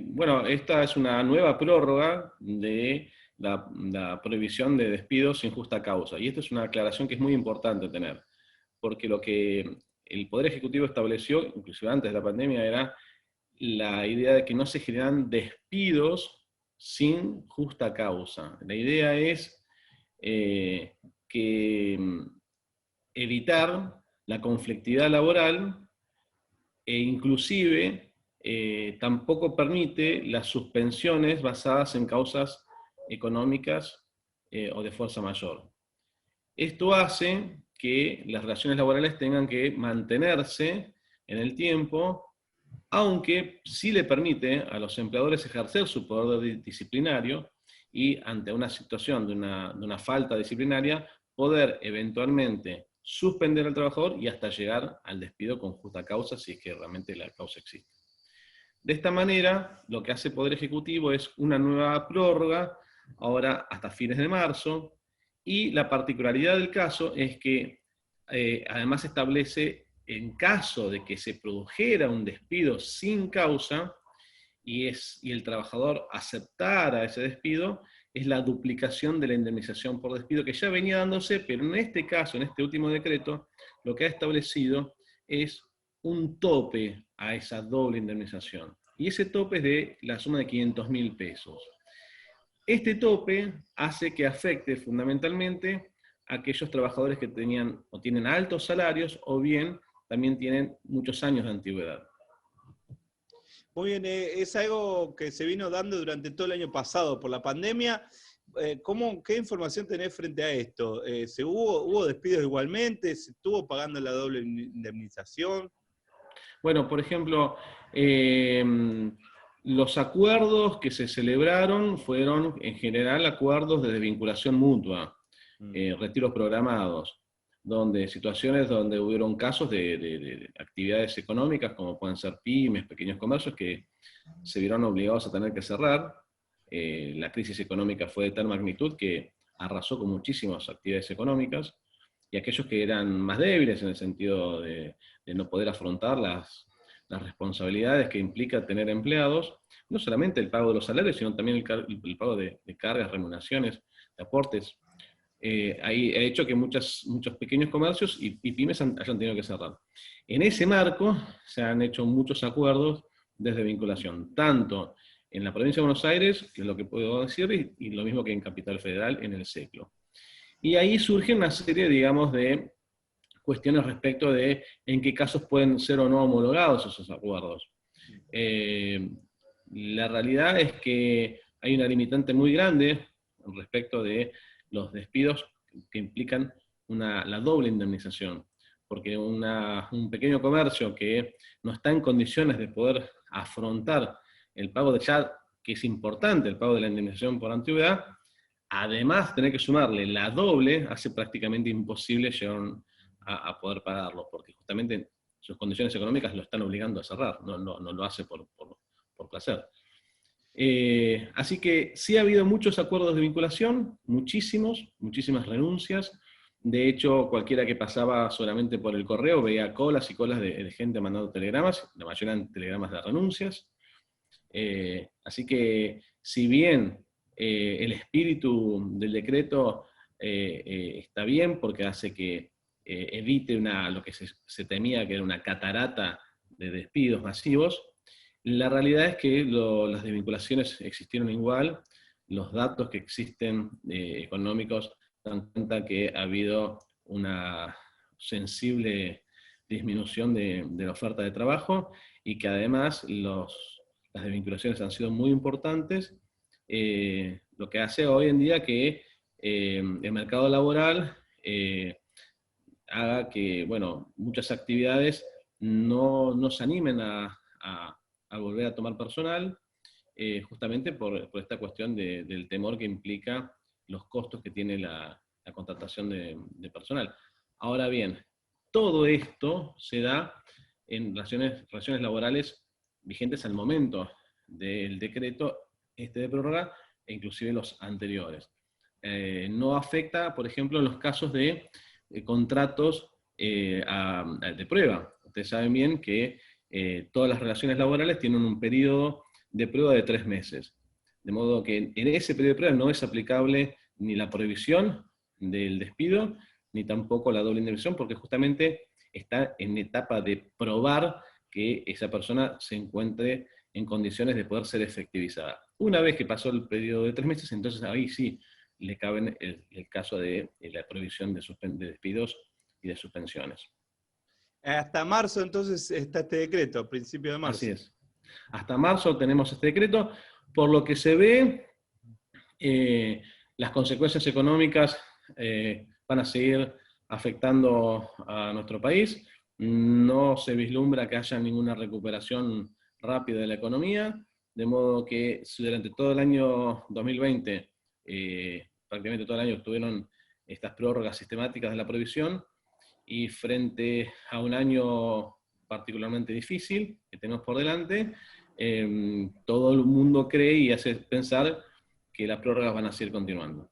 Bueno, esta es una nueva prórroga de la prohibición de despidos sin justa causa. Y esta es una aclaración que es muy importante tener, porque lo que el Poder Ejecutivo estableció, inclusive antes de la pandemia, era la idea de que no se generan despidos sin justa causa. La idea es que evitar la conflictividad laboral e inclusive tampoco permite las suspensiones basadas en causas económicas o de fuerza mayor. Esto hace que las relaciones laborales tengan que mantenerse en el tiempo, aunque sí le permite a los empleadores ejercer su poder disciplinario y ante una situación de una falta disciplinaria, poder eventualmente suspender al trabajador y hasta llegar al despido con justa causa, si es que realmente la causa existe. De esta manera, lo que hace el Poder Ejecutivo es una nueva prórroga, ahora hasta fines de marzo, y la particularidad del caso es que además establece, en caso de que se produjera un despido sin causa, y el trabajador aceptara ese despido, es la duplicación de la indemnización por despido, que ya venía dándose, pero en este caso, en este último decreto, lo que ha establecido es un tope a esa doble indemnización. Y ese tope es de la suma de 500.000 pesos. Este tope hace que afecte fundamentalmente a aquellos trabajadores que tenían o tienen altos salarios o bien también tienen muchos años de antigüedad. Muy bien, es algo que se vino dando durante todo el año pasado por la pandemia. ¿Qué información tenés frente a esto? ¿Hubo despidos igualmente? ¿Se estuvo pagando la doble indemnización? Bueno, por ejemplo, los acuerdos que se celebraron fueron en general acuerdos de desvinculación mutua, retiros programados, donde situaciones donde hubieron casos de actividades económicas, como pueden ser pymes, pequeños comercios, que se vieron obligados a tener que cerrar. La crisis económica fue de tal magnitud que arrasó con muchísimas actividades económicas, y aquellos que eran más débiles en el sentido de no poder afrontar las responsabilidades que implica tener empleados, no solamente el pago de los salarios, sino también el pago de cargas, remuneraciones, de aportes. Ahí ha hecho que muchos pequeños comercios y pymes hayan tenido que cerrar. En ese marco se han hecho muchos acuerdos desde vinculación, tanto en la provincia de Buenos Aires, que es lo que puedo decir, y lo mismo que en Capital Federal, en el SECLO. Y ahí surge una serie, digamos, de cuestiones respecto de en qué casos pueden ser o no homologados esos acuerdos. La realidad es que hay una limitante muy grande respecto de los despidos que implican la doble indemnización, porque un pequeño comercio que no está en condiciones de poder afrontar el pago que es importante, el pago de la indemnización por antigüedad, además tener que sumarle la doble, hace prácticamente imposible llegar a poder pagarlo, porque justamente sus condiciones económicas lo están obligando a cerrar, no lo hace por placer. Así que sí ha habido muchos acuerdos de vinculación, muchísimas renuncias. De hecho, cualquiera que pasaba solamente por el correo veía colas y colas de gente mandando telegramas, la mayoría eran telegramas de renuncias. Así que, si bien el espíritu del decreto está bien, porque hace que evite lo que se temía que era una catarata de despidos masivos, la realidad es que las desvinculaciones existieron igual, los datos que existen económicos dan cuenta que ha habido una sensible disminución de la oferta de trabajo, y que además las desvinculaciones han sido muy importantes, lo que hace hoy en día que el mercado laboral haga que, bueno, muchas actividades no se animen a volver a tomar personal, justamente por esta cuestión del temor que implica los costos que tiene la contratación de personal. Ahora bien, todo esto se da en relaciones laborales vigentes al momento del decreto de prórroga, e inclusive los anteriores. No afecta, por ejemplo, en los casos de contratos de prueba. Ustedes saben bien que todas las relaciones laborales tienen un periodo de prueba de 3 meses. De modo que en ese periodo de prueba no es aplicable ni la prohibición del despido, ni tampoco la doble indemnización, porque justamente está en etapa de probar que esa persona se encuentre en condiciones de poder ser efectivizada. Una vez que pasó el periodo de 3 meses, entonces ahí sí le cabe el caso de la prohibición de despidos y de suspensiones. Hasta marzo entonces está este decreto, principio de Así marzo. es. Hasta marzo tenemos este decreto, por lo que se ve, las consecuencias económicas van a seguir afectando a nuestro país. No se vislumbra que haya ninguna recuperación rápida de la economía, de modo que si durante todo el año 2020, prácticamente todo el año, tuvieron estas prórrogas sistemáticas de la prohibición, y frente a un año particularmente difícil que tenemos por delante, todo el mundo cree y hace pensar que las prórrogas van a seguir continuando.